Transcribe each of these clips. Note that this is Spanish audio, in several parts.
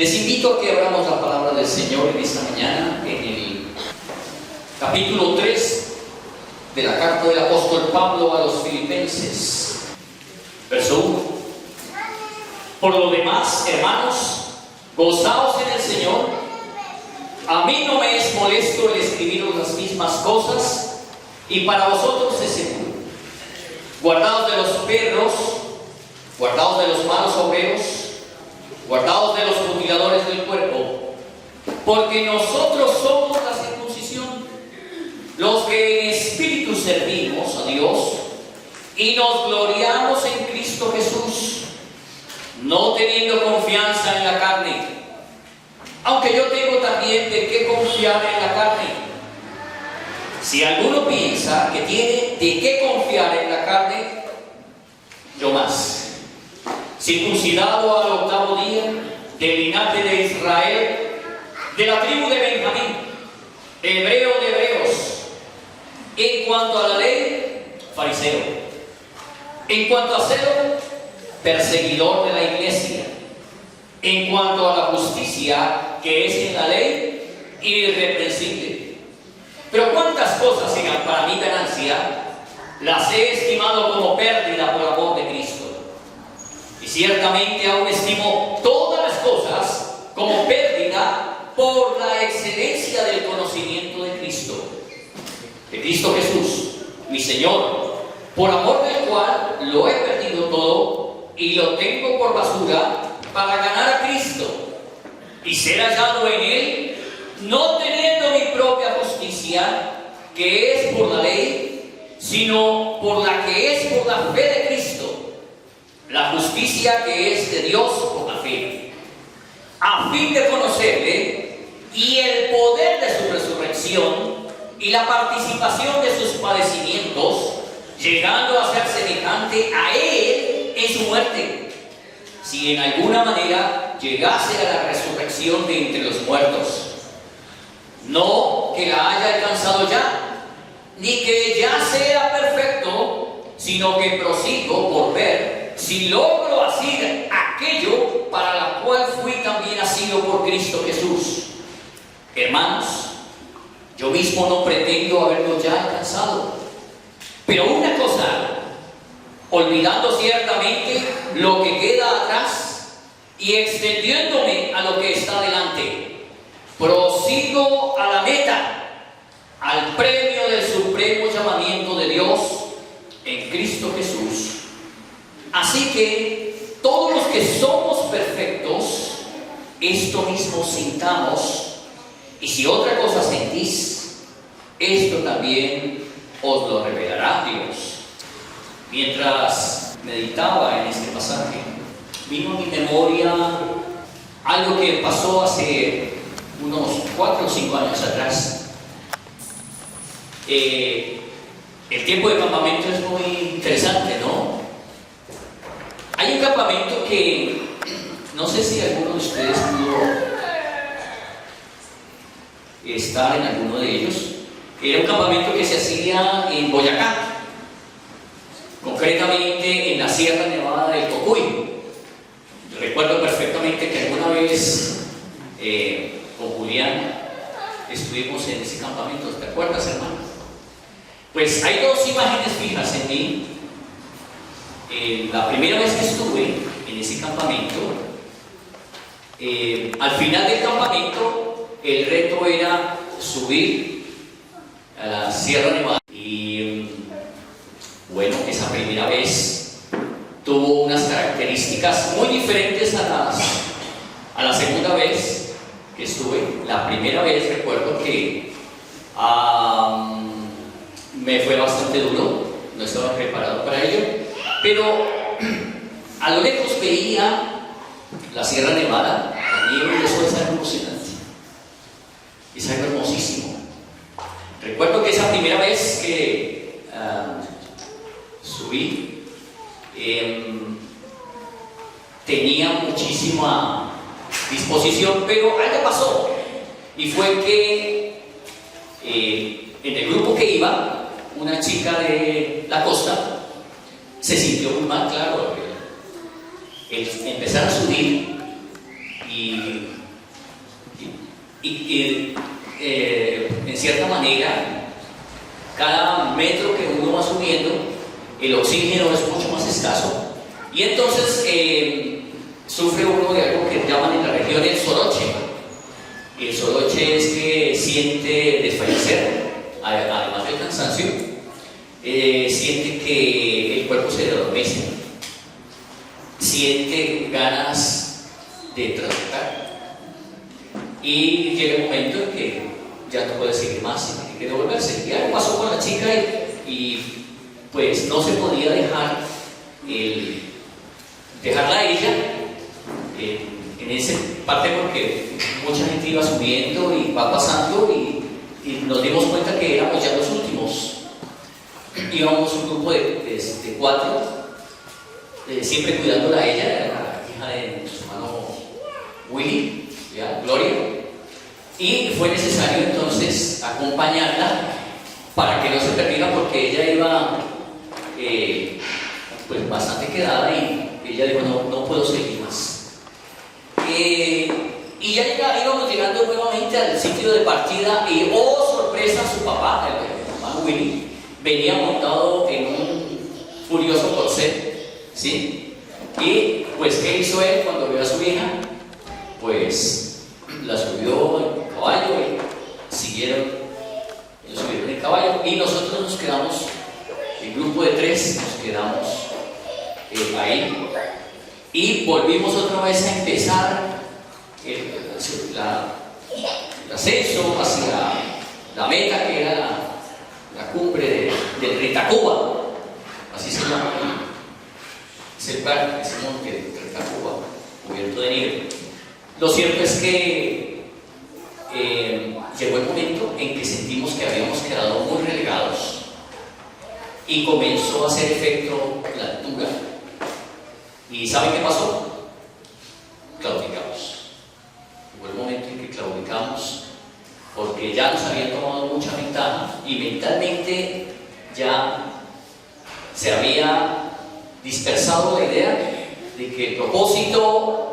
Les invito a que abramos la palabra del Señor en esta mañana, en el capítulo 3 de la carta del apóstol Pablo a los Filipenses, verso 1. Por lo demás, hermanos, gozaos en el Señor. A mí no me es molesto el escribiros las mismas cosas, y para vosotros es seguro. Guardaos de los perros, guardaos de los malos obreros, guardaos de los mutiladores del cuerpo, porque nosotros somos la circuncisión, los que en espíritu servimos a Dios y nos gloriamos en Cristo Jesús, no teniendo confianza en la carne, aunque yo tengo también de qué confiar en la carne. Si alguno piensa que tiene de qué confiar en la carne, yo más. Circuncidado al octavo día, del linaje de Israel, de la tribu de Benjamín, hebreo de hebreos, en cuanto a la ley, fariseo, en cuanto a celo, perseguidor de la iglesia, en cuanto a la justicia que es en la ley, irreprensible. Pero cuántas cosas eran para mi ganancia, las he estimado como pérdida por amor de Cristo. Y ciertamente aún estimo todas las cosas como pérdida por la excelencia del conocimiento de Cristo Jesús, mi Señor, por amor del cual lo he perdido todo y lo tengo por basura para ganar a Cristo y ser hallado en Él, no teniendo mi propia justicia, que es por la ley, sino por la que es por la fe de Cristo, la justicia que es de Dios por la fe, a fin de conocerle y el poder de su resurrección y la participación de sus padecimientos, llegando a ser semejante a Él en su muerte, si en alguna manera llegase a la resurrección de entre los muertos. No que la haya alcanzado ya, ni que ya sea perfecto, sino que prosigo por ver si logro hacer aquello para la cual fui también asido por Cristo Jesús. Hermanos, yo mismo no pretendo haberlo ya alcanzado, pero una cosa hago, olvidando ciertamente lo que queda atrás y extendiéndome a lo que está delante, prosigo a la meta, al premio del supremo llamamiento de Dios en Cristo Jesús. Así que todos los que somos perfectos, esto mismo sintamos, y si otra cosa sentís, esto también os lo revelará Dios. Mientras meditaba en este pasaje, vino a mi memoria algo que pasó hace unos 4 o 5 años atrás. El tiempo de campamento es muy interesante, ¿no? Hay un campamento que no sé si alguno de ustedes pudo estar en alguno de ellos. Era un campamento que se hacía en Boyacá, concretamente en la Sierra Nevada del Cocuy. Recuerdo perfectamente que alguna vez con Julián estuvimos en ese campamento. ¿Te acuerdas, hermano? Pues hay 2 imágenes fijas en mí. La primera vez que estuve en ese campamento, al final del campamento, el reto era subir a la Sierra Nevada. Y bueno, esa primera vez tuvo unas características muy diferentes a la segunda vez que estuve. La primera vez recuerdo que me fue bastante duro, no estaba preparado para ello, pero a lo lejos veía la Sierra Nevada, la nieve, y eso es algo emocionante, es algo hermosísimo. Recuerdo que esa primera vez que subí, tenía muchísima disposición, pero algo pasó, y fue que en el grupo que iba, una chica de la costa se sintió muy mal, claro, el empezar a subir y, en cierta manera, cada metro que uno va subiendo, el oxígeno es mucho más escaso, y entonces sufre uno de algo que llaman en la región el soroche. El soroche es que siente desfallecer, además del cansancio, siente que el cuerpo se le adormece, siente ganas de trabajar, y llega el momento en que ya no puede seguir más y tiene que devolverse. Y algo pasó con la chica y pues no se podía dejarla a ella en esa parte, porque mucha gente iba subiendo y va pasando, y nos dimos cuenta que éramos ya los últimos. Íbamos un grupo de 4, siempre cuidándola a ella, la hija de su hermano Willy, ¿ya? Gloria, y fue necesario entonces acompañarla para que no se perdiera, porque ella iba pues bastante quedada, y ella dijo: no puedo seguir más. Y ya íbamos llegando nuevamente al sitio de partida, y oh sorpresa, su papá, el hermano Willy, venía montado en un furioso corcel, ¿sí? Y pues, ¿qué hizo él cuando vio a su hija? Pues la subió en el caballo, y siguieron, ellos subieron el caballo, y nosotros nos quedamos, el grupo de 3, nos quedamos ahí, y volvimos otra vez a empezar el ascenso hacia la meta, que era la cumbre del Ritacuba, así se llama, es el parque, ese monte de Ritacuba, cubierto de nieve. Lo cierto es que llegó el momento en que sentimos que habíamos quedado muy relegados, y comenzó a hacer efecto la altura. ¿Y saben qué pasó? Claudicamos. Hubo el momento en que claudicamos, porque ya nos habían tomado mucha ventaja, y mentalmente ya se había dispersado la idea de que el propósito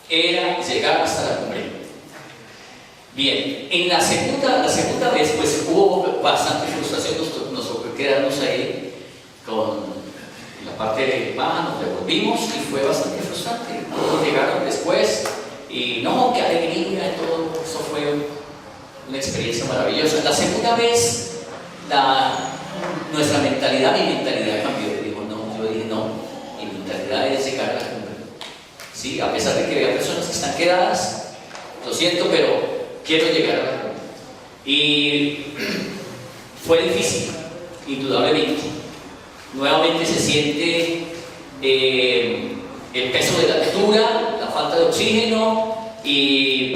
era llegar hasta la cumbre. Bien, en la segunda vez pues hubo bastante frustración, nos tocó quedarnos ahí con la parte baja, nos devolvimos, y fue bastante frustrante. Todos llegaron después, y no, qué alegría, y todo eso fue una experiencia maravillosa. La segunda vez, nuestra mentalidad, mi mentalidad cambió. Yo dije, no, mi mentalidad es llegar a la cumbre. Sí, a pesar de que había personas que están quedadas, lo siento, pero quiero llegar a la cumbre. Y fue difícil, indudablemente. Nuevamente se siente el peso de la altura, la falta de oxígeno, y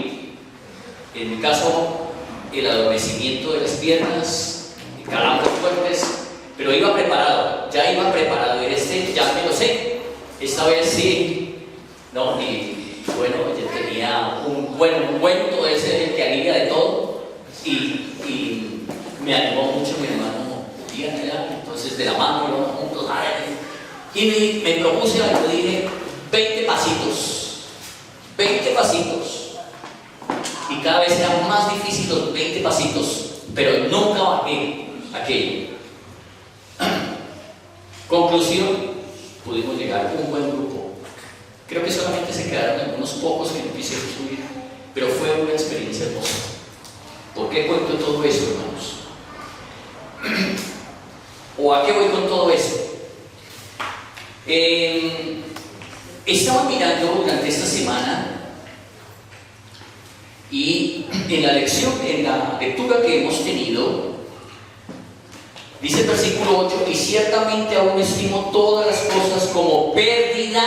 en mi caso el adormecimiento de las piernas, calambres fuertes, pero iba preparado, ya iba preparado. Ya me lo sé, esta vez sí, ¿no? Y bueno, yo tenía un buen cuento ese que alivia de todo, y me animó mucho mi hermano Díaz, entonces de la mano íbamos juntos, y me propuse algo, dije 20 pasitos, y cada vez era más difícil los 20 pasitos, pero nunca bajé aquello. Conclusión: pudimos llegar a un buen grupo. Creo que solamente se quedaron algunos pocos que no quisieron subir, pero fue una experiencia hermosa. ¿Por qué cuento todo eso, hermanos? ¿O a qué voy con todo eso? Estaba mirando durante esta semana, y en la lectura que hemos tenido, dice el versículo 8: y ciertamente aún estimo todas las cosas como pérdida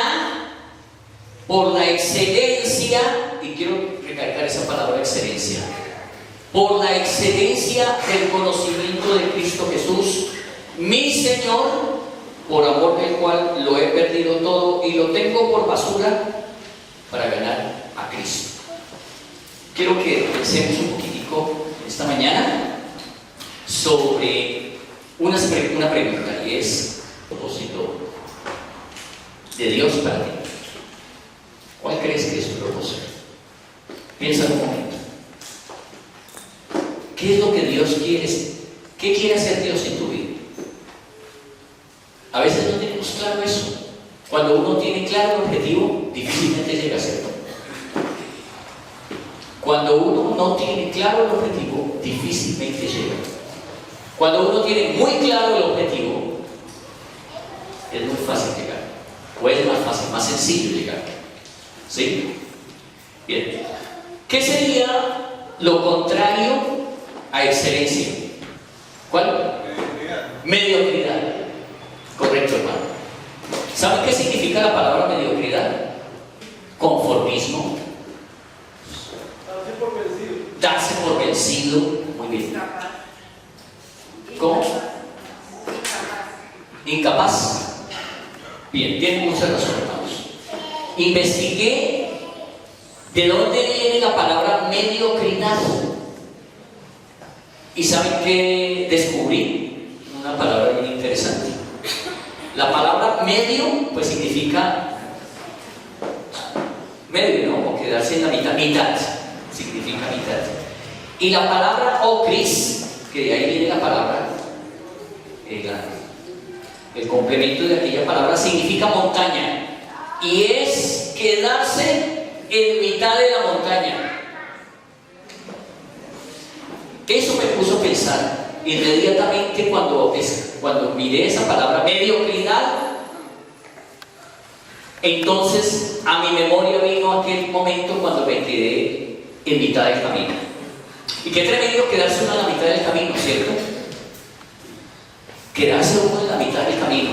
por la excelencia, y quiero recalcar esa palabra excelencia, por la excelencia del conocimiento de Cristo Jesús, mi Señor, por amor del cual lo he perdido todo y lo tengo por basura para ganar a Cristo. Quiero que pensemos un poquitico esta mañana sobre una pregunta, y es: propósito de Dios para ti. ¿Cuál crees que es su propósito? Piensa un momento. ¿Qué es lo que Dios quiere? ¿Qué quiere hacer Dios en tu vida? A veces no tenemos claro eso. Cuando uno tiene claro el objetivo, difícilmente llega a hacerlo. Cuando uno no tiene claro el objetivo, difícilmente llega. Cuando uno tiene muy claro el objetivo, es muy fácil llegar. O es más fácil, más sencillo llegar. ¿Sí? Bien. ¿Qué sería lo contrario a excelencia? ¿Cuál? Mediocridad. Correcto, hermano. ¿Saben qué significa la palabra mediocridad? Conformismo. Darse por vencido. Muy bien. ¿Cómo? Incapaz. Bien, tienen mucha razón, hermanos. Investigué de dónde viene la palabra mediocridad. ¿Y saben qué descubrí? Una palabra bien interesante. La palabra medio, pues significa medio, ¿no? O quedarse en la mitad. Mitad significa mitad. Y la palabra ocris, que de ahí viene la palabra, el complemento de aquella palabra significa montaña. Y es quedarse en mitad de la montaña. Eso me puso a pensar inmediatamente cuando miré esa palabra mediocridad. Entonces a mi memoria vino aquel momento cuando me quedé en mitad del camino. Y qué tremendo quedarse uno en la mitad del camino, ¿cierto? Quedarse uno en la mitad del camino.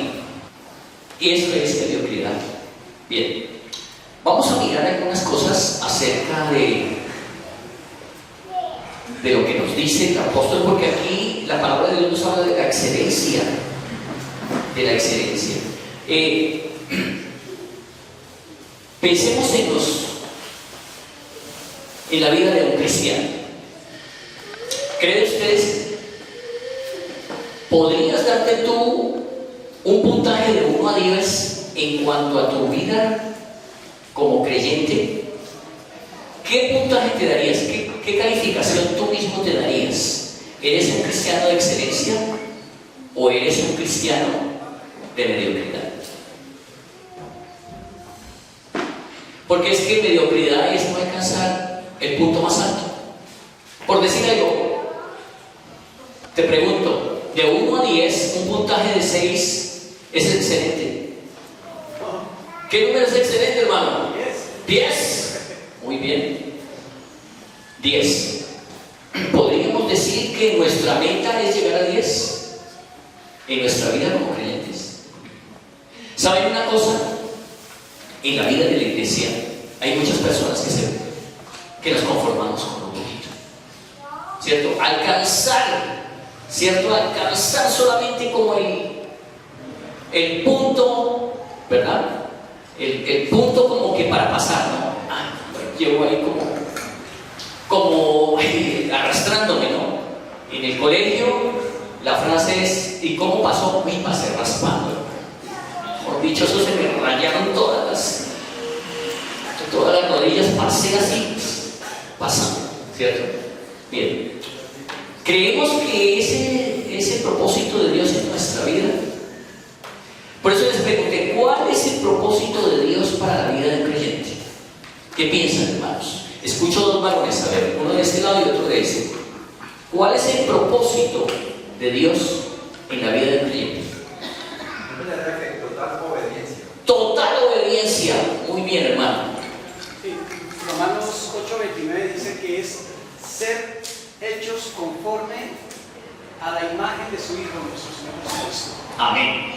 Y eso es mediocridad. Bien, vamos a mirar algunas cosas acerca de lo que nos dice el apóstol, porque aquí la palabra de Dios nos habla de la excelencia. De la excelencia. Pensemos en la vida de un cristiano. ¿Creen ustedes? ¿Podrías darte tú un puntaje de 1 a 10 en cuanto a tu vida como creyente? ¿Qué puntaje te darías? ¿Qué calificación tú mismo te darías? ¿Eres un cristiano de excelencia o eres un cristiano de mediocridad? Porque es que mediocridad es no alcanzar el punto más alto. Por decir algo, te pregunto, de 1 a 10, un puntaje de 6 es excelente. ¿Qué número es excelente, hermano? 10. Muy bien. 10. Podríamos decir que nuestra meta es llegar a 10 en nuestra vida como creyentes. ¿Saben una cosa? En la vida de la iglesia hay muchas personas que nos conformamos con un poquito, ¿cierto? Alcanzar solamente como el punto, ¿verdad? El punto como que para pasar, ¿no? Llevo ahí como arrastrándome, ¿no? En el colegio la frase es: ¿y cómo pasó? Uy, pasé raspando. Por dicho, eso se me rayaron todas las rodillas, pasé así, pasando, ¿cierto? Bien. Creemos que ese es el propósito de Dios en nuestra vida. Por eso les pregunté, ¿cuál es el propósito de Dios para la vida del creyente? ¿Qué piensan, hermanos? Escucho 2 varones, a ver, uno de este lado y otro de este. ¿Cuál es el propósito de Dios en la vida del creyente? Total obediencia. Total obediencia. Muy bien, hermano. Sí, Romanos 8:29 dice que es ser hechos conforme a la imagen de su Hijo, nuestro Señor Jesucristo. Amén.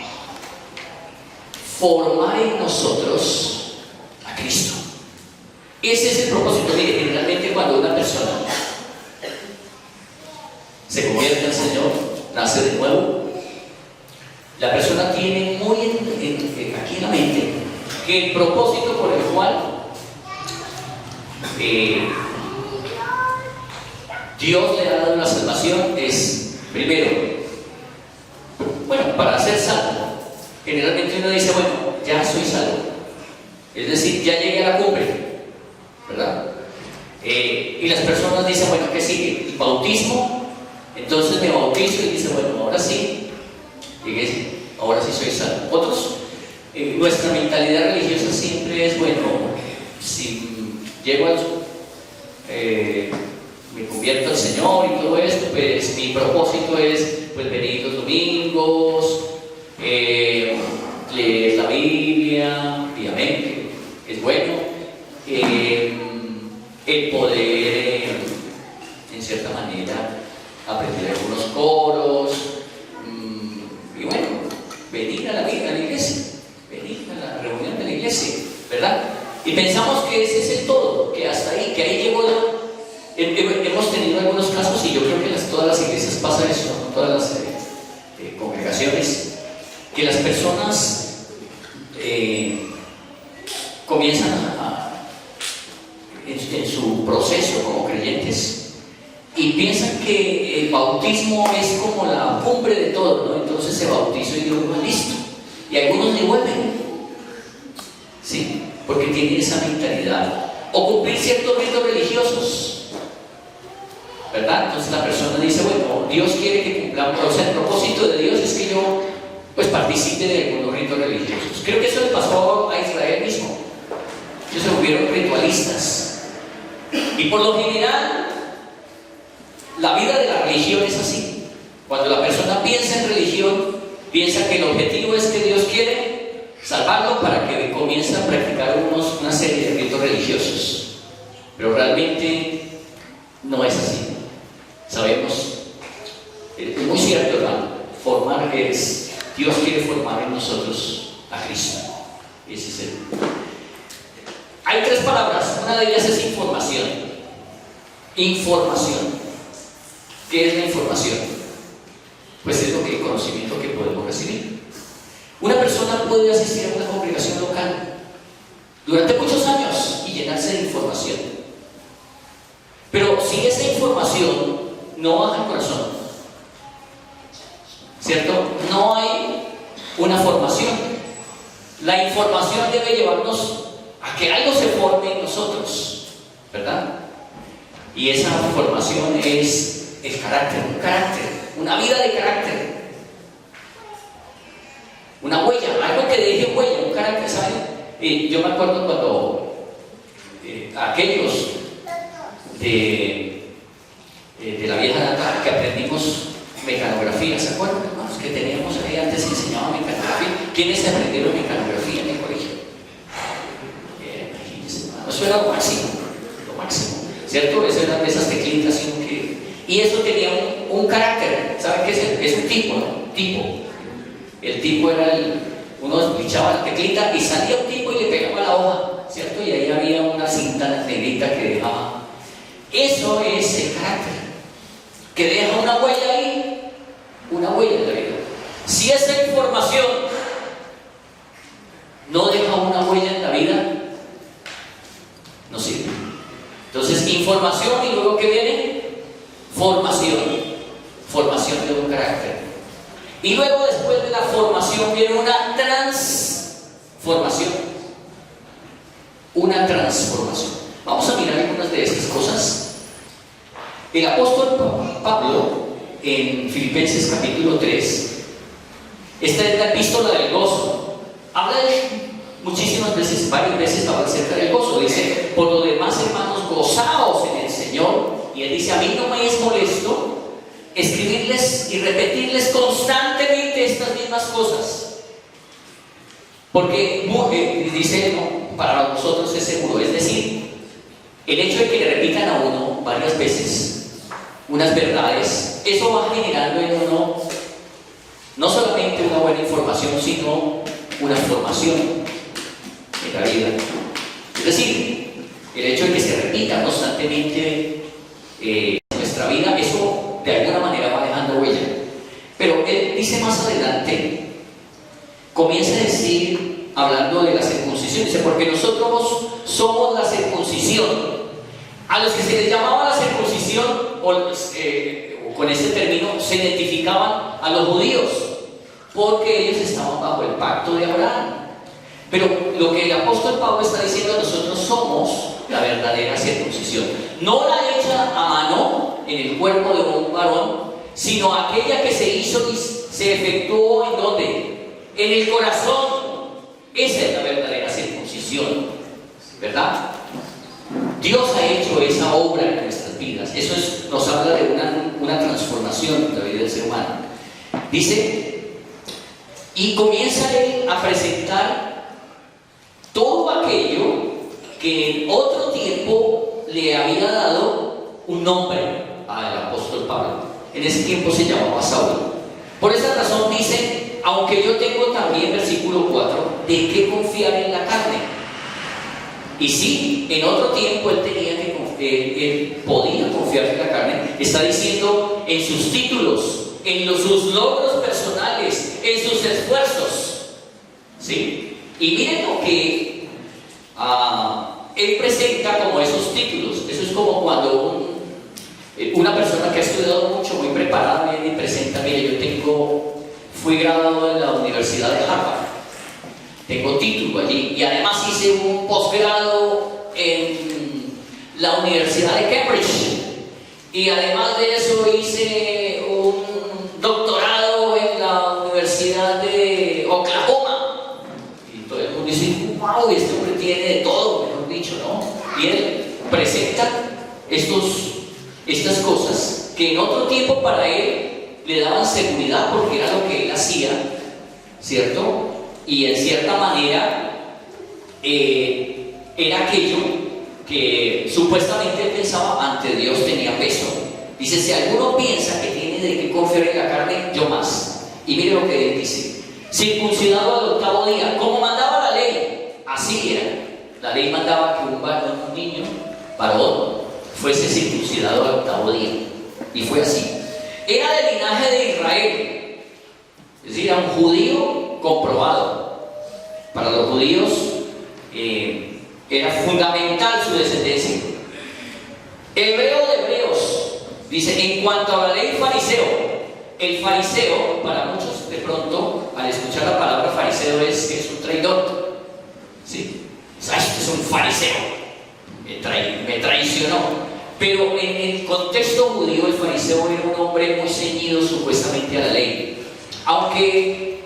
Formar en nosotros a Cristo. Ese es el propósito. Mire, generalmente cuando una persona se convierte al Señor, nace de nuevo, la persona tiene muy aquí en la mente que el propósito por el cual Dios le ha dado la salvación es, primero, bueno, para ser salvo. Generalmente uno dice, bueno, ya soy salvo, es decir, ya llegué a la cumbre, ¿verdad? Y las personas dicen, bueno, ¿qué sigue? ¿El bautismo? Entonces me bautizo y dice, bueno, ahora sí, ahora sí soy salvo. Otros, nuestra mentalidad religiosa siempre es, bueno, si llego al me convierto al Señor y todo esto, pues mi propósito es pues venir los domingos, leer la Biblia, obviamente, es bueno, el poder, en cierta manera, aprender algunos coros, y bueno, venir a la iglesia, venir a la reunión de la iglesia, ¿verdad? Y pensamos que ese es el todo, que hasta ahí, que ahí llegó hemos tenido algunos casos, y yo creo que todas las iglesias pasa eso, ¿no? Todas las congregaciones, que las personas comienzan en su proceso como creyentes y piensan que el bautismo es como la cumbre de todo, ¿no? Entonces se bautizó y Dios lo listo, y algunos ni vuelven, ¿sí? Porque tienen esa mentalidad, o cumplir ciertos ritos religiosos, ¿verdad? Entonces la persona dice, bueno, Dios quiere que cumplamos, o sea, el propósito de Dios es que yo pues participe de algunos ritos religiosos. Creo que eso le pasó a Israel mismo. Ellos se volvieron ritualistas. Y por lo general, la vida de la religión es así. Cuando la persona piensa en religión, piensa que el objetivo es que Dios quiere salvarlo para que comience a practicar una serie de ritos religiosos. Pero realmente no es así. Sabemos, es muy cierto, hermano, formar es, Dios quiere formar en nosotros a Cristo. Ese es el. Hay tres palabras, una de ellas es información. Información. ¿Qué es la información? Pues es el conocimiento que podemos recibir. Una persona puede asistir a una congregación local durante muchos años y llenarse de información. Pero si esa información no baja al corazón, ¿cierto? No hay una formación. La información debe llevarnos a que algo se forme en nosotros, ¿verdad? Y esa formación es el carácter, una vida de carácter, una huella, algo que deje huella, un carácter, ¿saben? Yo me acuerdo cuando aquellos de la vieja data que aprendimos mecanografía, ¿se acuerdan, hermanos? Que teníamos ahí antes que enseñaban mecanografía. ¿Quiénes aprendieron mecanografía en el colegio? Imagínense, hermanos, eso era lo máximo, ¿cierto? Eso eran esas teclitas y eso tenía un carácter. ¿Saben qué es? Es un tipo, ¿no? El tipo era uno pinchaba la teclita y salía un tipo y le pegaba la hoja, ¿cierto? Y ahí había una cinta negrita que dejaba. Eso es el carácter, que deja una huella ahí, una huella en la vida. Si esa información no deja una huella en la vida, no sirve. Entonces, información, y luego ¿qué viene? Formación de un carácter. Y luego, después de la formación, viene una transformación. Vamos a mirar algunas de estas cosas. El apóstol Pablo, en Filipenses capítulo 3, esta es la epístola del gozo. Habla varias veces habla acerca del gozo. Dice, por lo demás, hermanos, gozaos en el Señor. Y él dice, a mí no me es molesto escribirles y repetirles constantemente estas mismas cosas, porque dice, no, para nosotros es seguro. Es decir, el hecho de que le repitan a uno varias veces unas verdades, eso va generando en uno no solamente una buena información, sino una formación en la vida. Es decir, el hecho de que se repita constantemente nuestra vida, eso de alguna manera va dejando huella. Pero él dice más adelante, comienza a decir, hablando de la circuncisión, dice, porque nosotros somos la circuncisión. A los que se les llamaba la circuncisión, o con este término, se identificaban a los judíos, porque ellos estaban bajo el pacto de Abraham. Pero lo que el apóstol Pablo está diciendo, nosotros somos la verdadera circuncisión. no la hecha a mano en el cuerpo de un varón, sino aquella que se hizo y se efectuó ¿en dónde? En el corazón. Esa es la verdadera circuncisión, ¿verdad? Dios ha hecho esa obra en nuestras vidas. Eso nos habla de una transformación en la vida del ser humano. Dice, y comienza él a presentar todo aquello que en otro tiempo le había dado un nombre al apóstol Pablo. En ese tiempo se llamaba Saulo. Por esa razón dice, aunque yo tengo también, versículo 4, de qué confiar en la carne. Y sí, en otro tiempo él podía confiar en la carne. Está diciendo en sus títulos, en sus logros personales, en sus esfuerzos. ¿Sí? Y miren lo que él presenta como esos títulos. Eso es como cuando una persona que ha estudiado mucho, muy preparada, viene y presenta, mire, fui graduado en la Universidad de Harvard, tengo título allí, y además hice un posgrado en la Universidad de Cambridge, y además de eso hice un doctorado en la Universidad de Oklahoma. Y todo el mundo dice, wow, este hombre tiene de todo, mejor dicho, ¿no? Y él presenta estas cosas que en otro tiempo para él le daban seguridad porque era lo que él hacía, ¿cierto? Y en cierta manera era aquello que supuestamente él pensaba ante Dios tenía peso. Dice, si alguno piensa que tiene de qué confiar en la carne, yo más. Y mire lo que él dice, circuncidado al 8º día, como mandaba la ley, así era. La ley mandaba que un niño, varón, fuese circuncidado al 8º día. Y fue así. Era del linaje de Israel, es decir, era un judío comprobado. Para los judíos era fundamental su descendencia. Hebreo de hebreos, dice, en cuanto a la ley fariseo. El fariseo, para muchos de pronto, al escuchar la palabra fariseo es un traidor. ¿Sí? Este es un fariseo, me traicionó. Pero en el contexto judío, el fariseo era un hombre muy ceñido supuestamente a la ley. Aunque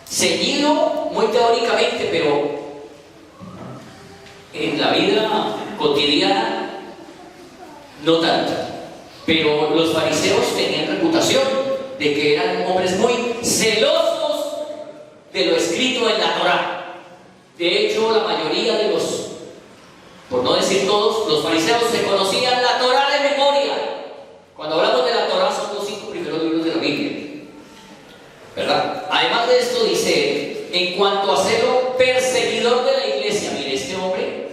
ceñido muy teóricamente, pero en la vida cotidiana no tanto. Pero los fariseos tenían reputación de que eran hombres muy celosos de lo escrito en la Torá. De hecho, la mayoría de por no decir todos, los fariseos se conocían la Torá de memoria. Cuando hablamos de la Torá son los 5 primeros libros de la Biblia, ¿verdad? Además de esto dice, en cuanto a celo perseguidor de la iglesia, mire, este hombre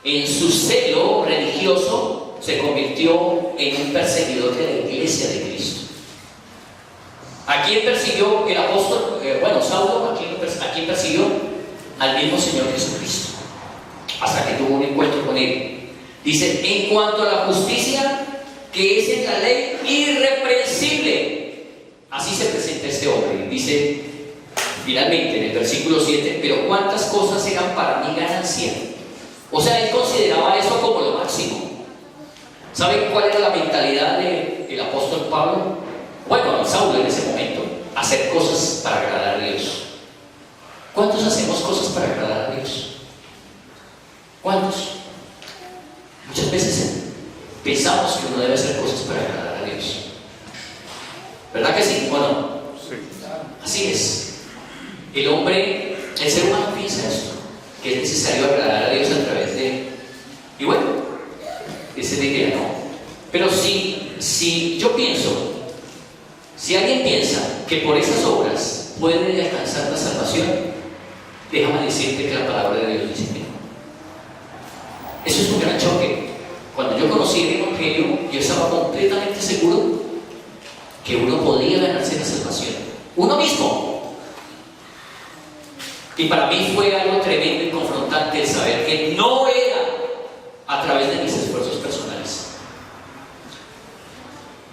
en su celo religioso se convirtió en un perseguidor de la iglesia de Cristo. ¿A quién persiguió el apóstol? Saulo, ¿a quién persiguió? Al mismo Señor Jesucristo, hasta que tuvo un encuentro con él. Dice, en cuanto a la justicia que es en la ley irreprensible, así se presenta este hombre. Dice finalmente en el versículo 7, pero cuántas cosas eran para mí ganancia. O sea, él consideraba eso como lo máximo. ¿Saben cuál era la mentalidad del apóstol Pablo? Bueno, Saulo en ese momento, hacer cosas para agradar a Dios. ¿Cuántos hacemos cosas para agradar a Dios? ¿Cuántos? Muchas veces pensamos que uno debe hacer cosas para agradar a Dios. ¿Verdad que sí? ¿O no? Sí. Así es. El ser humano piensa esto, que es necesario agradar a Dios a través de... Y bueno, esa es la idea, ¿no? Pero si yo pienso, si alguien piensa que por esas obras puede alcanzar la salvación, déjame decirte que la palabra de Dios dice que no. Eso es un gran choque. Cuando yo conocí el Evangelio, yo estaba completamente seguro que uno podía ganarse la salvación, uno mismo. Y para mí fue algo tremendo y confrontante el saber que no era a través de mis esfuerzos personales.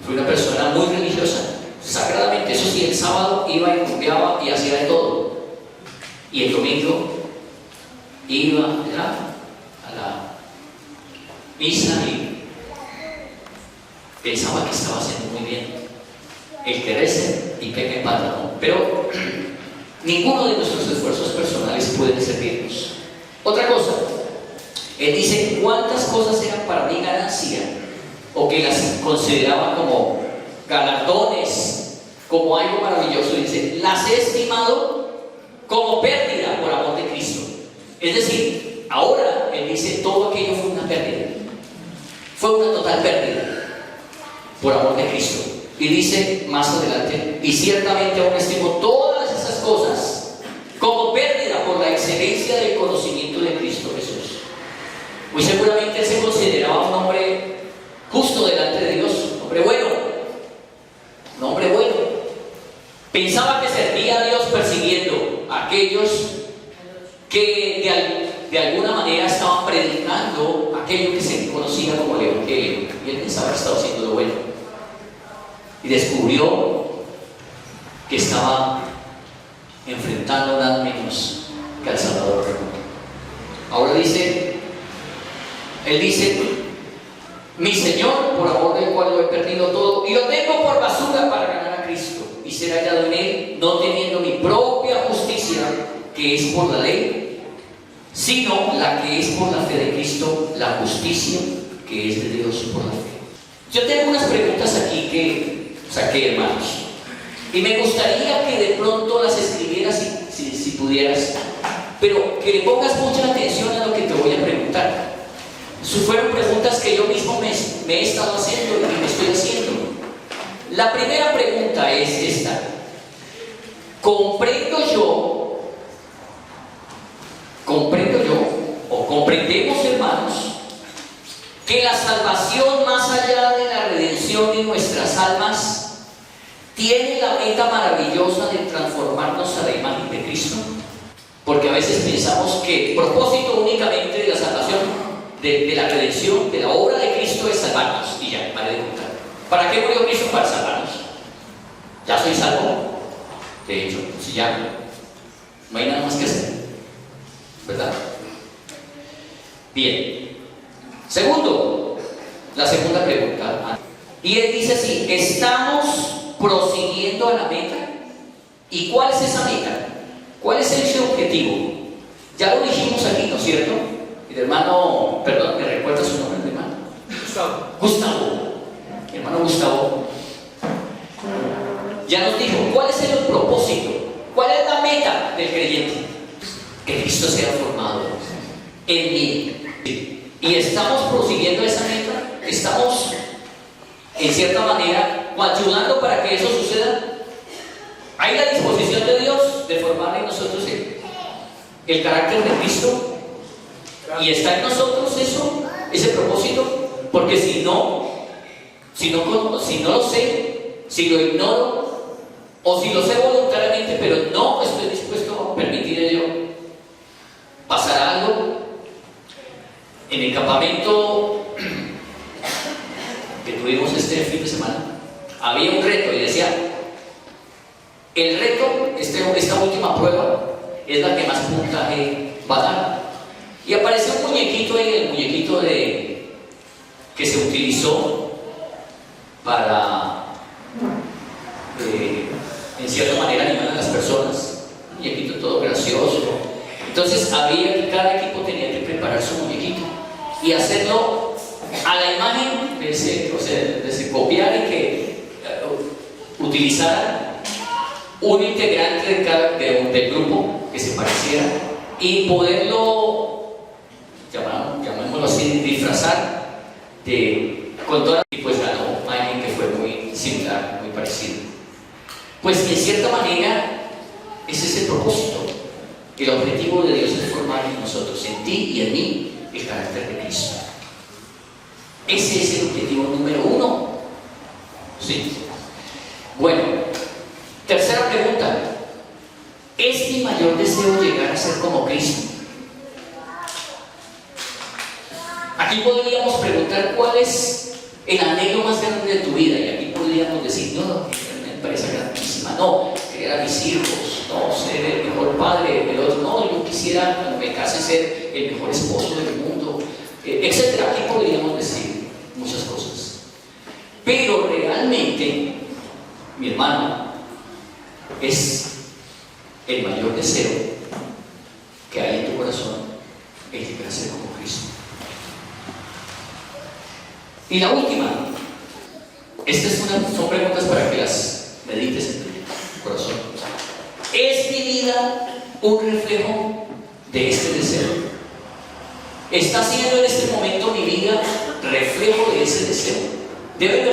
Fui una persona muy religiosa, sagradamente. Eso sí, el sábado iba y rumbeaba y hacía de todo. Y el domingo iba a la misa misa y pensaba que estaba haciendo muy bien. El que rece y peca empata, ¿no? Pero ninguno de nuestros esfuerzos personales puede servirnos. Otra cosa, él dice cuántas cosas eran para mí ganancia, o que las consideraba como galardones, como algo maravilloso. Dice, las he estimado como pérdida por amor de Cristo. Es decir, ahora él dice, todo aquello fue una pérdida, fue una total pérdida por amor de Cristo. Y dice más adelante, y ciertamente aún estimo todas esas cosas como pérdida por la excelencia del conocimiento de Cristo Jesús. Muy seguramente él se consideraba un hombre justo delante de Dios, un hombre bueno, un hombre bueno. Pensaba que servía a Dios persiguiendo a aquellos que de alguna manera estaban predicando aquello que se conocía como el Evangelio, y él pensaba que estaba haciendo lo bueno. Y descubrió que estaba enfrentando nada menos que al Salvador del mundo. Ahora dice, él dice, mi Señor, por amor del cual lo he perdido todo, y lo tengo por basura para ganar a Cristo, y ser hallado en Él, no teniendo mi propia justicia, que es por la ley, sino la que es por la fe de Cristo, la justicia que es de Dios por la fe. Yo tengo unas preguntas aquí que saqué, hermanos, y me gustaría que de pronto las escribieras si pudieras, pero que le pongas mucha atención a lo que te voy a preguntar. Fueron preguntas que yo mismo me he estado haciendo y me estoy haciendo. La primera pregunta es esta: ¿comprendemos o comprendemos, hermanos, que la salvación, más allá de la redención de nuestras almas, tiene la meta maravillosa de transformarnos a la imagen de Cristo? Porque a veces pensamos que el propósito únicamente de la salvación, de la redención, de la obra de Cristo, es salvarnos, y ya, para de contar. ¿Para qué murió Cristo? Para salvarnos. Ya soy salvo. De hecho, si ya no hay nada más que hacer, ¿verdad? Bien. Segundo, la segunda pregunta. Y él dice así: ¿estamos prosiguiendo a la meta? ¿Y cuál es esa meta? ¿Cuál es ese objetivo? Ya lo dijimos aquí, ¿no es cierto? El hermano, perdón, ¿me recuerda su nombre, hermano? Gustavo. Mi hermano Gustavo ya nos dijo cuál es el propósito, cuál es la meta del creyente: que Cristo sea formado en mí. Y estamos prosiguiendo esa meta, estamos en cierta manera ayudando para que eso suceda. Hay la disposición de Dios de formar en nosotros el carácter de Cristo, y está en nosotros eso, ese propósito, porque si no lo sé, si lo ignoro, o si lo sé voluntariamente pero no estoy dispuesto a permitir ello, pasará algo. En el campamento que tuvimos este fin de semana, había un reto y decía: el reto, esta última prueba, es la que más puntaje va a dar. Y apareció un muñequito ahí, el muñequito que se utilizó para, en cierta manera, animar a las personas. Un muñequito todo gracioso. Entonces había que cada equipo tenía que preparar su muñequito y hacerlo a la imagen de ese copiar, y que utilizar un integrante del grupo que se pareciera, y poderlo, llamémoslo así, disfrazar con toda, y pues ganó alguien que fue muy similar, muy parecido. Pues en cierta manera ese es el propósito. El objetivo de Dios es formar en nosotros, en ti y en mí, el carácter de Cristo. Ese es el objetivo número 1. ¿Sí? Bueno, tercera pregunta: ¿es mi mayor deseo llegar a ser como Cristo? Aquí podríamos preguntar cuál es el anhelo más grande de tu vida, y aquí podríamos decir: no, me parece grandísima, no, criar a mis hijos, no, ser el mejor padre, el otro, no, yo quisiera cuando me case ser el mejor esposo del mundo, etcétera. Aquí podríamos decir muchas cosas. Pero realmente, mi hermano, es el mayor deseo que hay en tu corazón, es llegar a ser como Cristo. Y la última, son preguntas para que las medites en tu corazón. ¿Es mi vida un reflejo de este deseo? ¿Está siendo en este momento mi vida reflejo de ese deseo? Debe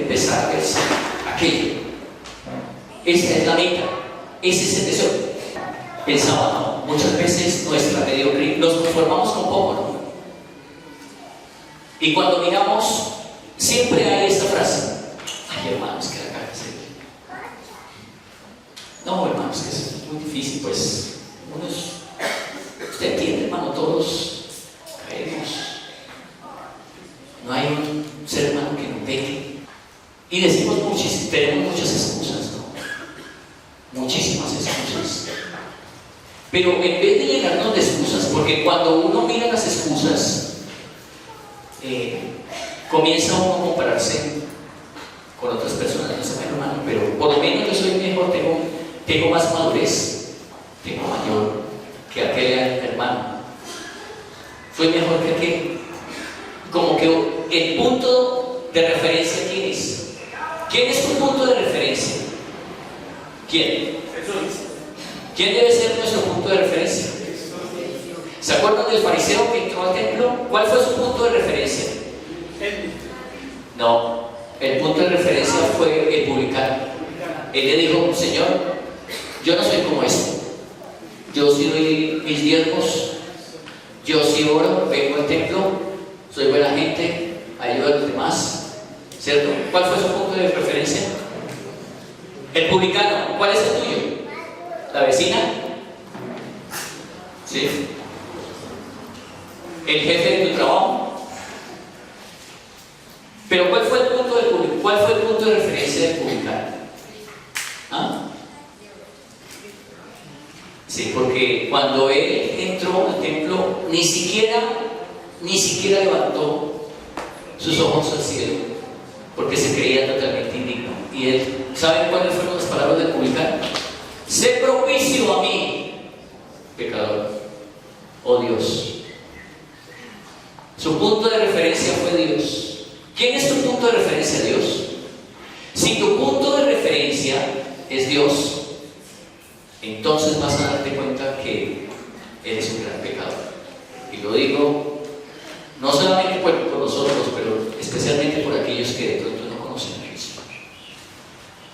empezar a verse aquello. Esa es la meta, ese es el deseo. Pensaba, ¿no? Muchas veces nuestra mediocridad, nos conformamos con poco, ¿no? Y cuando miramos, siempre hay esta frase: ay, hermanos, que la cara se... No, hermanos, que es muy difícil, pues. Usted entiende, hermano, todos caemos. No hay un ser humano que no peque. Y decimos tenemos muchas excusas, ¿no? Muchísimas excusas. Pero en vez de llenarnos de excusas, porque cuando uno mira las excusas, comienza uno a compararse con otras personas. No sé, hermano, pero por lo menos yo soy mejor, tengo más madurez, tengo mayor que aquel hermano, soy mejor que aquel. Como que el punto de referencia, ¿quién es? ¿Quién es tu punto de referencia? ¿Quién? ¿Quién debe ser nuestro punto de referencia? ¿Se acuerdan del fariseo que entró al templo? ¿Cuál fue su punto de referencia? No, el punto de referencia fue el publicano. Él le dijo: Señor, yo no soy como este. Yo sí doy mis diezmos, yo sí oro, vengo al templo, soy buena gente, ayudo a los demás, ¿cierto? ¿Cuál fue su punto de referencia? El publicano. ¿Cuál es el tuyo? ¿La vecina? ¿Sí? ¿El jefe de tu trabajo? Pero ¿cuál fue el punto del publicano? ¿Cuál fue el punto de referencia del publicano? ¿Ah? Sí, porque cuando él entró al templo, ni siquiera levantó sus ojos al cielo, porque se creía totalmente indigno. Y él, ¿saben cuáles fueron las palabras del publicano? Sé propicio a mí, pecador. Oh Dios. Su punto de referencia fue Dios. ¿Quién es tu punto de referencia? Dios. Si tu punto de referencia es Dios, entonces vas a darte cuenta que eres un gran pecador. Y lo digo no solamente por nosotros, pero especialmente por aquellos que de pronto no conocen a Cristo.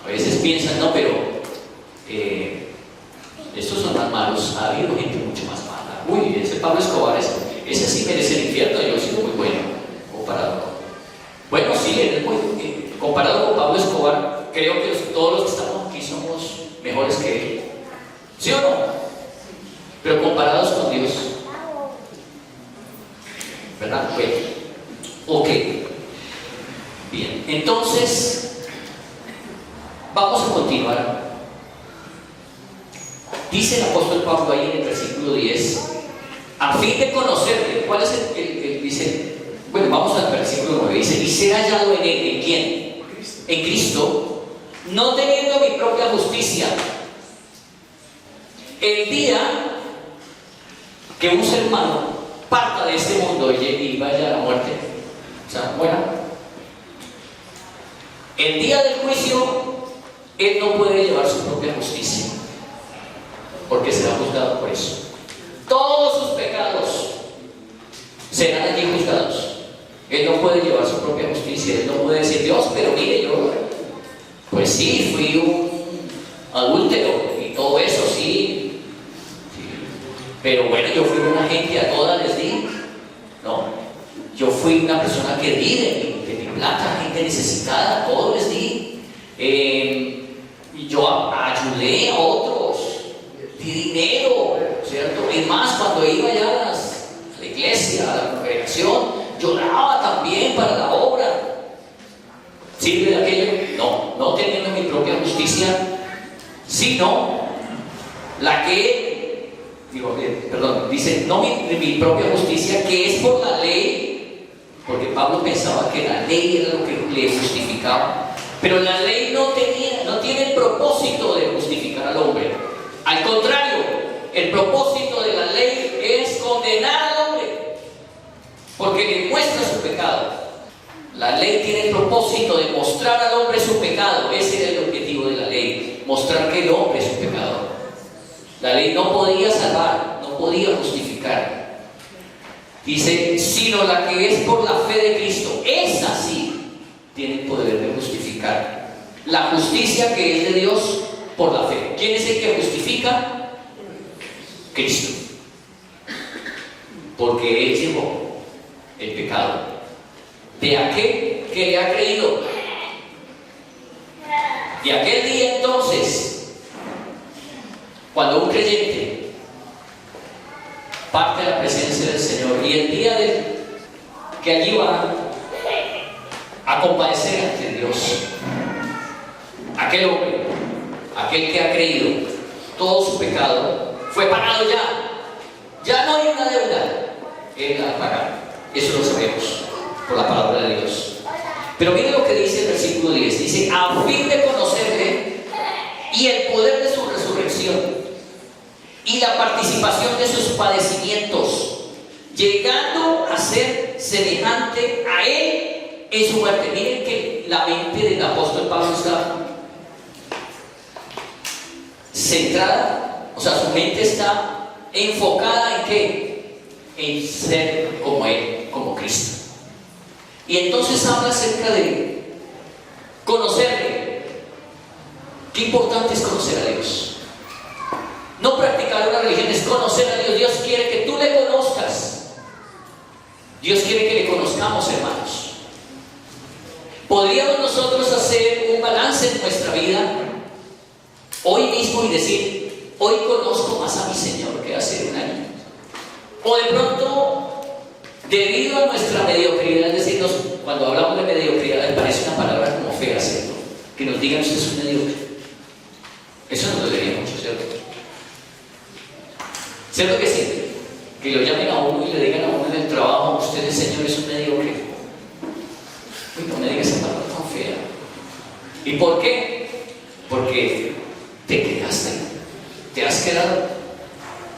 A veces piensan, no, pero estos son más malos. Ha habido gente mucho más mala. Uy, ese Pablo Escobar, ese sí merece el infierno. Yo he sido muy bueno comparado con... Bueno, sí, él es muy... comparado con Pablo Escobar, creo que todos los que estamos aquí somos mejores que él. ¿Sí o no? Pero comparados con Dios, ¿verdad? Bueno, ok. Bien, entonces vamos a continuar. Dice el apóstol Pablo ahí en el versículo 10, a fin de conocerle. ¿Cuál es el dice? Bueno, vamos al versículo 9. Dice: y ser hallado en él. ¿En quién? En Cristo, no teniendo mi propia justicia. El día que un ser humano parta de este mundo y vaya a la muerte, o sea, muera, el día del juicio, él no puede llevar su propia justicia, porque será juzgado por eso. Todos sus pecados serán allí juzgados. Él no puede llevar su propia justicia. Él no puede decir: Dios, pero mire, yo, pues sí, fui un adúltero y todo eso, sí. Pero bueno, yo fui una gente, a todas les di. No, yo fui una persona que di de mi plata, gente necesitada, a todos les di. Y yo ayudé a otros, di dinero, ¿cierto? Es más, cuando iba ya a la iglesia, a la congregación, yo daba también para la obra. ¿Sirve de aquello? No, no teniendo mi propia justicia, sino la que dice, no mi propia justicia, que es por la ley, porque Pablo pensaba que la ley era lo que le justificaba, pero la ley no tiene el propósito de justificar al hombre. Al contrario, el propósito de la ley es condenar al hombre, porque le muestra su pecado. La ley tiene el propósito de mostrar al hombre su pecado. Ese era el objetivo de la ley, mostrar que el hombre es un pecador. La ley no podía salvar, no podía justificar. Dice, sino la que es por la fe de Cristo, esa sí tiene el poder de justificar. La justicia que es de Dios por la fe. ¿Quién es el que justifica? Cristo. Porque Él llevó el pecado de aquel que le ha creído. Y aquel día entonces, cuando un creyente parte a la presencia del Señor, y el día que allí va a compadecer ante Dios, aquel hombre, aquel que ha creído, todo su pecado fue pagado ya no hay una deuda, Él la ha pagado. Eso lo sabemos por la palabra de Dios. Pero mire lo que dice el versículo 10, dice, a fin de conocerle y el poder de su resurrección y la participación de sus padecimientos, llegando a ser semejante a Él en su muerte. Miren que la mente del apóstol Pablo está centrada, o sea, su mente está enfocada en ¿qué? En ser como Él, como Cristo. Y entonces habla acerca de conocerle. Qué importante es conocer a Dios. No practicar una religión, es conocer a Dios. Dios quiere que tú le conozcas. Dios quiere que le conozcamos, hermanos. ¿Podríamos nosotros hacer un balance en nuestra vida hoy mismo y decir, hoy conozco más a mi Señor que hace un año? O de pronto, debido a nuestra mediocridad, es decir, cuando hablamos de mediocridad, me parece una palabra como fea, ¿cierto? Que nos digan, usted es un mediocre. Eso nos dolería mucho, ¿cierto? ¿Cierto que sí? Que lo llamen a uno y le digan a uno en el trabajo, usted, Señor, es un mediocre. Uy, no me digas esa palabra tan fea. ¿Y por qué? Porque te quedaste, te has quedado,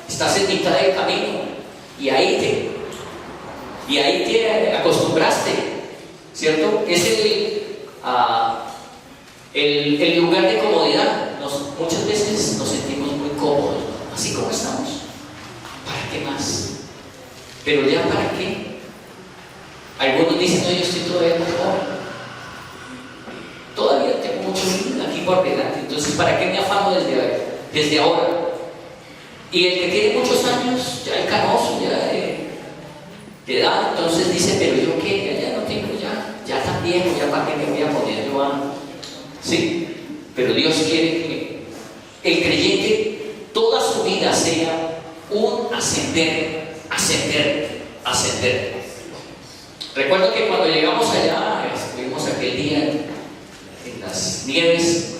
estás en mitad del camino y ahí te acostumbraste, ¿cierto? Es el lugar de comodidad. Muchas veces nos sentimos muy cómodos, así como estamos. ¿Para qué más? Pero ya para qué. Algunos dicen, no, yo estoy todavía muy joven, todavía tengo mucho aquí por delante, entonces ¿para qué me afano desde ahora? Y el que tiene muchos años, ya el canoso, ya de edad, entonces dice, pero yo qué, ya no tengo, ya tan viejo, ya para qué me voy a poner yo a... Sí, pero Dios quiere que el creyente toda su vida sea un ascender. Recuerdo que cuando llegamos allá, estuvimos aquel día en las nieves,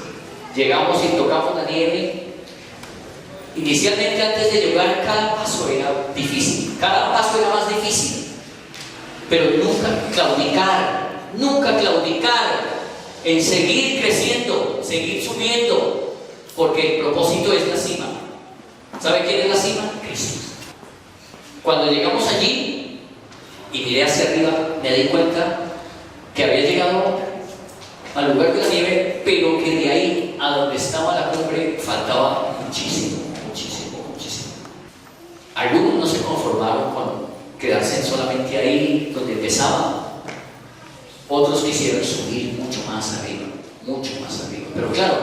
llegamos y tocamos la nieve. Inicialmente, antes de llegar, cada paso era difícil, cada paso era más difícil, pero nunca claudicar en seguir creciendo, seguir subiendo, porque el propósito es la cima. ¿Sabe quién es la cima? Cristo. Cuando llegamos allí y miré hacia arriba, me di cuenta que había llegado al lugar de la nieve, pero que de ahí a donde estaba la cumbre faltaba muchísimo. Algunos no se conformaron con quedarse solamente ahí donde empezaban. Otros quisieron subir mucho más arriba. Pero claro,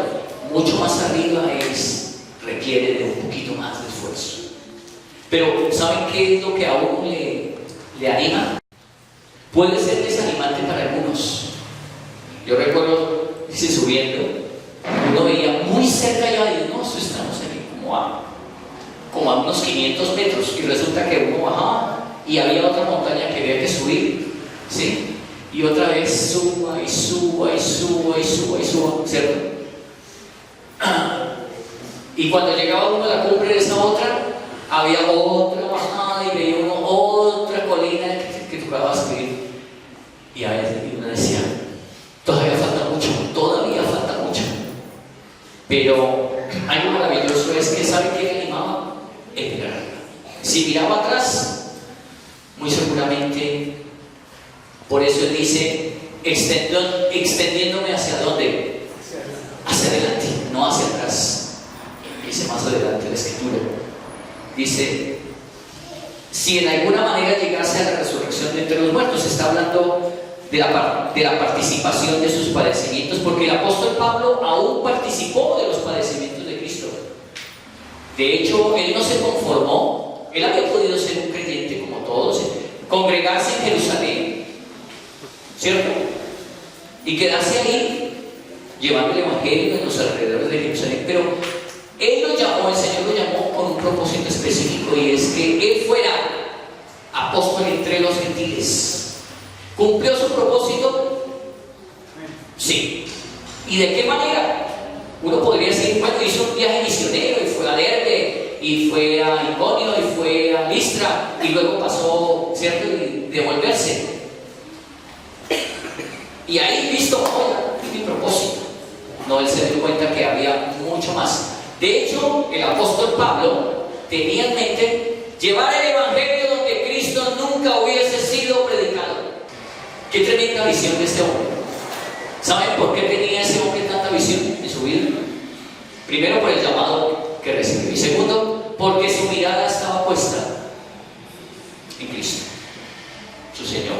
mucho más arriba requiere de un poquito más de esfuerzo. Pero ¿saben qué es lo que a uno le anima? Puede ser desanimante para algunos. Yo recuerdo, dice, subiendo, uno veía muy cerca ya y no, estamos aquí como a unos 500 metros, y resulta que uno bajaba y había otra montaña que había que subir, ¿sí? Y otra vez suba, ¿cierto? Y cuando llegaba uno a la cumbre de esa otra, había otra bajada y veía uno otra colina que tocaba subir. Y a veces uno decía, todavía falta mucho. Pero algo maravilloso es que ¿sabe qué le animaba? El mirar. Si miraba atrás, muy seguramente, por eso él dice, extendiéndome hacia dónde? Hacia adelante, no hacia atrás. Dice más adelante la escritura. Dice, si en alguna manera llegase a la resurrección de entre los muertos, está hablando de la participación de sus padecimientos, porque el apóstol Pablo aún participó de los padecimientos de Cristo. De hecho, él no se conformó, él había podido ser un creyente como todos, congregarse en Jerusalén, ¿cierto? Y quedarse ahí, llevando el evangelio en los alrededores de Jerusalén, pero él lo llamó, el Señor lo llamó con un propósito específico, y es que él fuera apóstol entre los gentiles. ¿Cumplió su propósito? Sí. ¿Y de qué manera? Uno podría decir, bueno, hizo un viaje misionero y fue a Derbe, y fue a Iconio, y fue a Listra, y luego pasó, ¿cierto?, y devolverse. Y ahí listo, es mi propósito. No, él se dio cuenta que había mucho más. De hecho, el apóstol Pablo tenía en mente llevar el evangelio donde Cristo nunca hubiese sido predicado. Qué tremenda visión de este hombre. ¿Saben por qué tenía ese hombre tanta visión en su vida? Primero, por el llamado que recibió, y segundo, porque su mirada estaba puesta en Cristo, su Señor.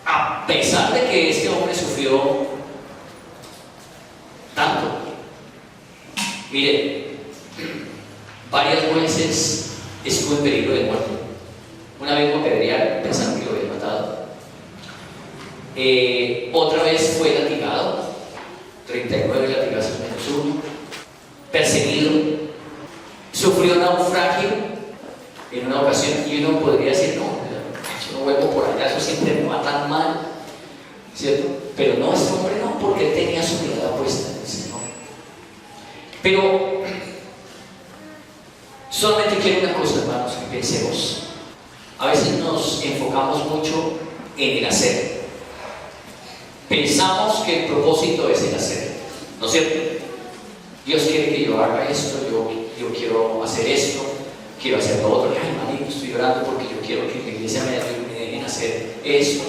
A pesar de que este hombre sufrió tanto, mire, varias veces estuvo en peligro de muerte. Una vez lo apedrearon, pensaron que lo habían matado. Otra vez fue latigado, 39 latigazos menos 1, perseguido, sufrió naufragio en una ocasión, y uno podría decir, no, yo no vuelvo por allá, eso siempre me va tan mal, ¿cierto? Pero no, este hombre no, porque él tenía su mirada puesta en el Señor. Pero solamente quiero una cosa, hermanos, que pensemos. A veces nos enfocamos mucho en el hacer. Pensamos que el propósito es el hacer, ¿no es cierto? Dios quiere que yo haga esto, yo quiero hacer esto, quiero hacer lo otro. Ay, manito, estoy orando porque yo quiero que la iglesia me dejen hacer esto.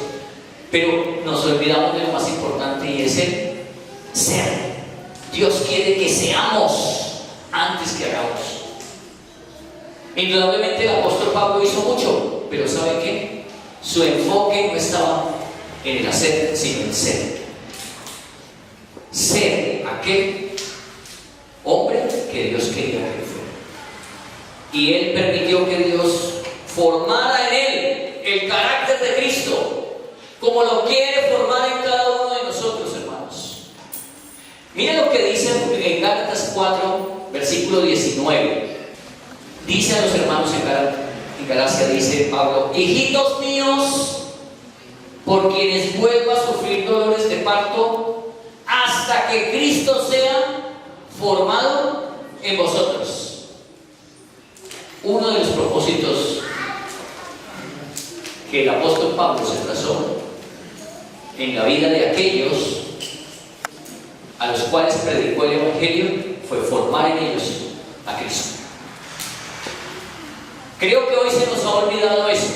Pero nos olvidamos de lo más importante, y es el ser. Dios quiere que seamos antes que hagamos. Indudablemente el apóstol Pablo hizo mucho, pero ¿sabe qué? Su enfoque no estaba en el hacer, sino en el ser. Ser aquel hombre que Dios quería que fuera. Y él permitió que Dios formara en él el carácter de Cristo, como lo quiere formar en cada uno de nosotros, hermanos. Miren lo que dice en Gálatas 4, versículo 19. Dice a los hermanos en Galacia, dice Pablo: hijitos míos, por quienes vuelvo a sufrir dolores de parto, hasta que Cristo sea formado en vosotros. Uno de los propósitos que el apóstol Pablo se trazó en la vida de aquellos a los cuales predicó el evangelio fue formar en ellos a Cristo. Creo que hoy se nos ha olvidado eso,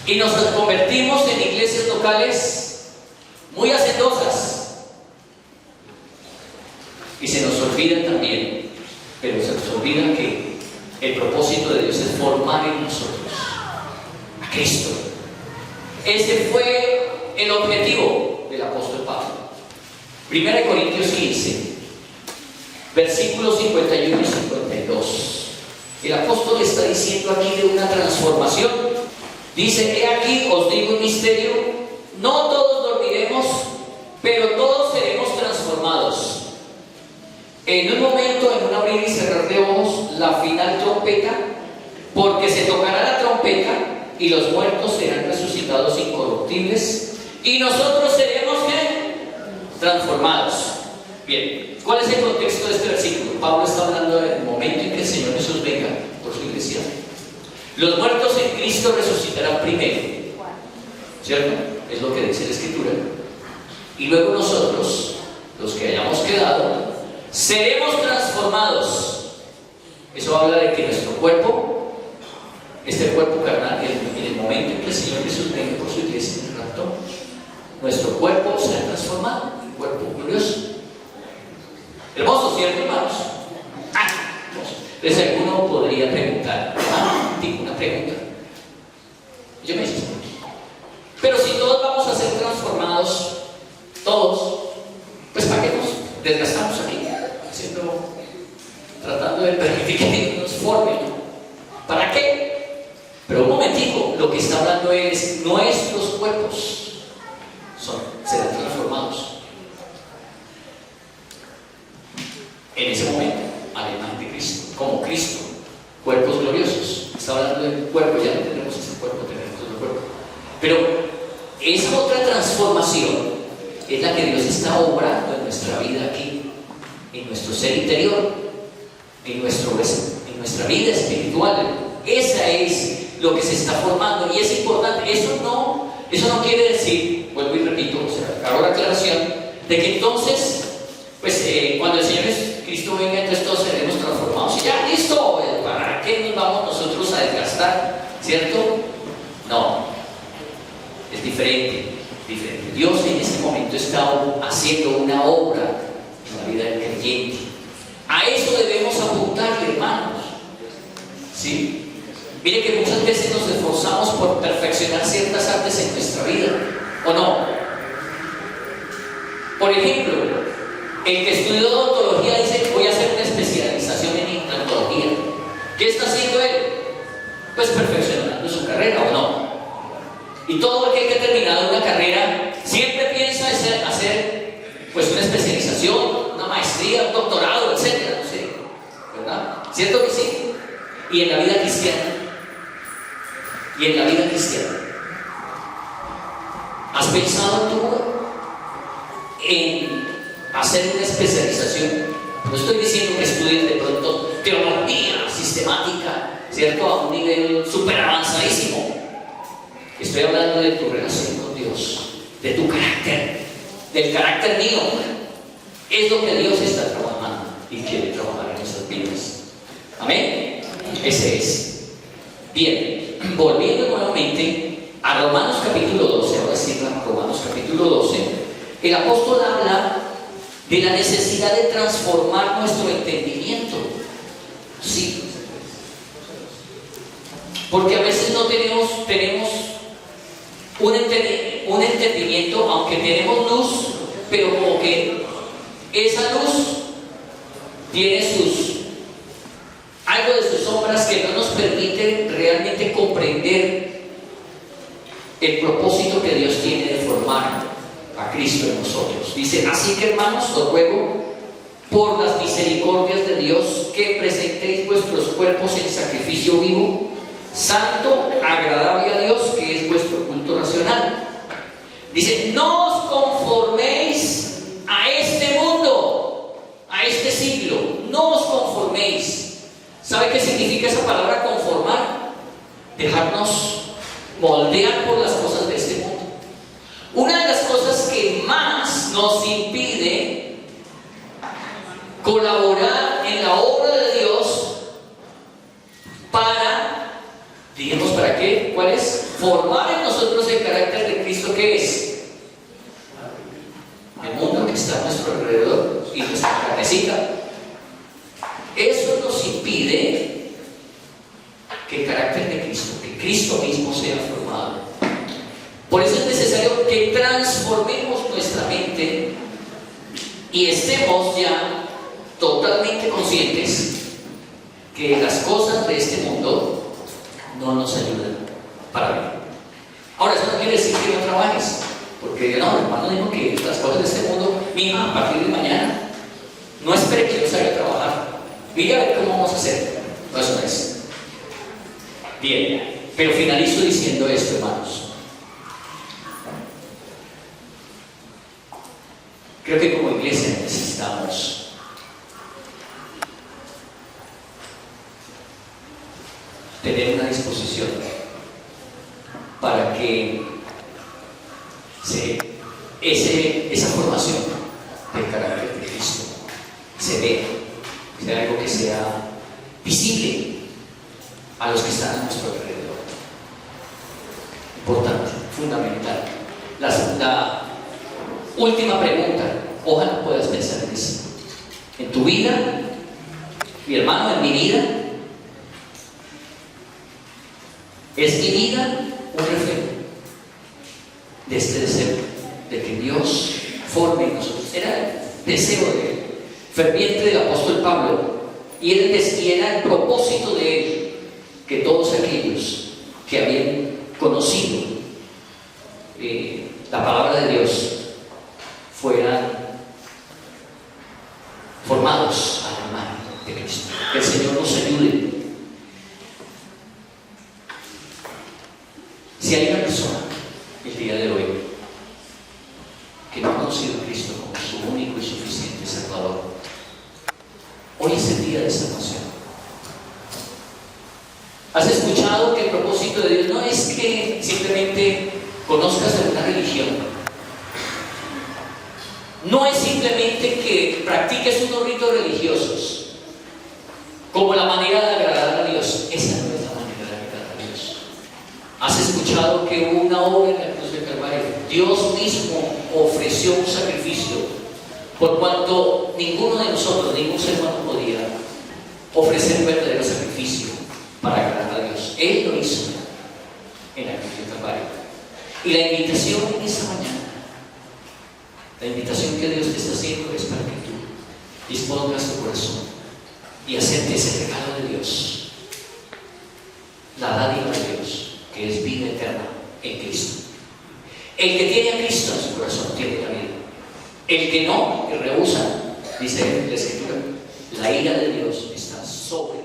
y nos convertimos en iglesias locales muy hacendosas, y se nos olvida también, pero se nos olvida que el propósito de Dios es formar en nosotros a Cristo. Ese fue el objetivo del apóstol Pablo. 1 Corintios 15, versículos 51 y 52. El apóstol está diciendo aquí de una transformación. Dice: he aquí os digo un misterio, no todos dormiremos, pero todos seremos transformados. En un momento, en un abrir y cerrar de ojos, la final trompeta, porque se tocará la trompeta y los muertos serán resucitados incorruptibles, y nosotros seremos ¿qué? Transformados. Bien, ¿cuál es el contexto de este versículo? Pablo está hablando del momento en que el Señor Jesús venga por su iglesia. Los muertos en Cristo resucitarán primero, ¿cierto? Es lo que dice la Escritura. Y luego nosotros, los que hayamos quedado, seremos transformados. Eso habla de que nuestro cuerpo, este cuerpo carnal, en el momento en que el Señor Jesús venga por su iglesia en el rapto, nuestro cuerpo será transformado, un cuerpo glorioso. Hermoso, ¿cierto, hermanos? Hermoso. Entonces alguno podría preguntar, tengo una pregunta. Yo me hice, pero si todos vamos a ser transformados, todos, pues ¿para qué nos desgastamos aquí? Tratando de permitir que nos formen. ¿Para qué? Pero un momentico, lo que está hablando es nuestros cuerpos serán transformados en ese momento a la imagen de Cristo, como Cristo, cuerpos gloriosos. Está hablando del cuerpo, ya no tenemos ese cuerpo, tenemos otro cuerpo. Pero esa otra transformación es la que Dios está obrando en nuestra vida aquí, en nuestro ser interior, en nuestra vida espiritual. Esa es lo que se está formando y es importante. Eso no quiere decir, vuelvo y repito, hago la aclaración de que entonces, pues cuando el Señor Cristo venga, entonces todos seremos transformados y ya, listo, ¿para qué nos vamos nosotros a desgastar? ¿Cierto? No, es diferente. Dios en este momento está haciendo una obra en la vida del creyente. A eso debemos apuntarle, hermanos. ¿Sí? Mire que muchas veces nos esforzamos por perfeccionar ciertas artes en nuestra vida, ¿o no? Por ejemplo, el que estudió odontología dice: voy a hacer una especialización en implantología. ¿Qué está haciendo él? Pues perfeccionando su carrera, ¿o no? Y todo aquel que ha terminado una carrera siempre piensa en hacer pues una especialización, una maestría, un doctorado, etcétera, no sé, ¿verdad? ¿Cierto que sí? Y en la vida cristiana, ¿has pensado tú en hacer una especialización? No estoy diciendo que estudies de pronto teología sistemática, ¿cierto? A un nivel súper avanzadísimo. Estoy hablando de tu relación con Dios, de tu carácter, del carácter mío. Es lo que Dios está trabajando y quiere trabajar en nuestras vidas. Amén. Ese es. Bien, volviendo nuevamente a Romanos capítulo 12, ahora sí, Romanos capítulo 12, el apóstol habla de la necesidad de transformar nuestro entendimiento. Sí. Porque a veces no tenemos un entendimiento, aunque tenemos luz, pero como que esa luz tiene algo de sus sombras que no nos permite realmente comprender el propósito que Dios tiene de formar a Cristo en nosotros. Dice: así que, hermanos, os ruego por las misericordias de Dios que presentéis vuestros cuerpos en sacrificio vivo, santo, agradable a Dios, que es vuestro culto racional. Dice: no os conforméis a este mundo, a este siglo, no os conforméis. ¿Sabe qué significa esa palabra conformar? Dejarnos moldear por las cosas de este mundo. Una de las cosas que más nos impide colaborar en la obra de Dios digamos, ¿para qué? ¿Cuál es? Formar en nosotros el carácter de Cristo. ¿Qué es? El mundo que está a nuestro alrededor y nuestra carnecita. Eso nos impide que el carácter de Cristo, que Cristo mismo sea formado. Por eso es necesario que transformemos nuestra mente y estemos ya totalmente conscientes que las cosas de este mundo no nos ayudan para bien. Ahora, eso no quiere decir que no trabajes, porque no, hermano, dijo que las cosas de este mundo, mija, a partir de mañana, no espere que yo salga a trabajar. Mira a ver cómo vamos a hacer. No, eso no es. Bien, pero finalizo diciendo esto, hermanos. Creo que como iglesia necesitamos necesitamos tener una disposición para que esa formación del carácter de Cristo se vea, sea algo que sea visible a los que están a nuestro alrededor. Importante, fundamental. La última pregunta, ojalá puedas pensar en eso. En tu vida, mi hermano, en mi vida, ¿es mi vida un reflejo de este deseo de que Dios forme en nosotros? Era el deseo ferviente del apóstol Pablo, y era el propósito de él, que todos aquellos que habían conocido la palabra de Dios fueran formados a la imagen de Cristo. Que el Señor nos ayude. Si hay una persona el día de hoy que no ha conocido a Cristo como su único y suficiente Salvador, hoy es el día de salvación. ¿Has escuchado que el propósito de Dios no es que simplemente conozcas de una religión? No es simplemente que practiques unos ritos religiosos como la manera de agradar a Dios. Esa no es la manera de agradar a Dios. ¿Has escuchado que hubo una obra en la cruz del Calvario? Dios mismo ofreció un sacrificio por cuanto ninguno de nosotros, ningún ser humano podía ofrecer un verdadero sacrificio para agradar a Dios. Él lo hizo en la cruz del Calvario. Y la invitación en esta mañana, la invitación que Dios te está haciendo es para que tú dispongas tu corazón y aceptes ese regalo de Dios, la dádiva de Dios, que es vida eterna en Cristo. El que tiene a Cristo en su corazón tiene la vida. El que no, que rehúsa, dice la Escritura, la ira de Dios está sobre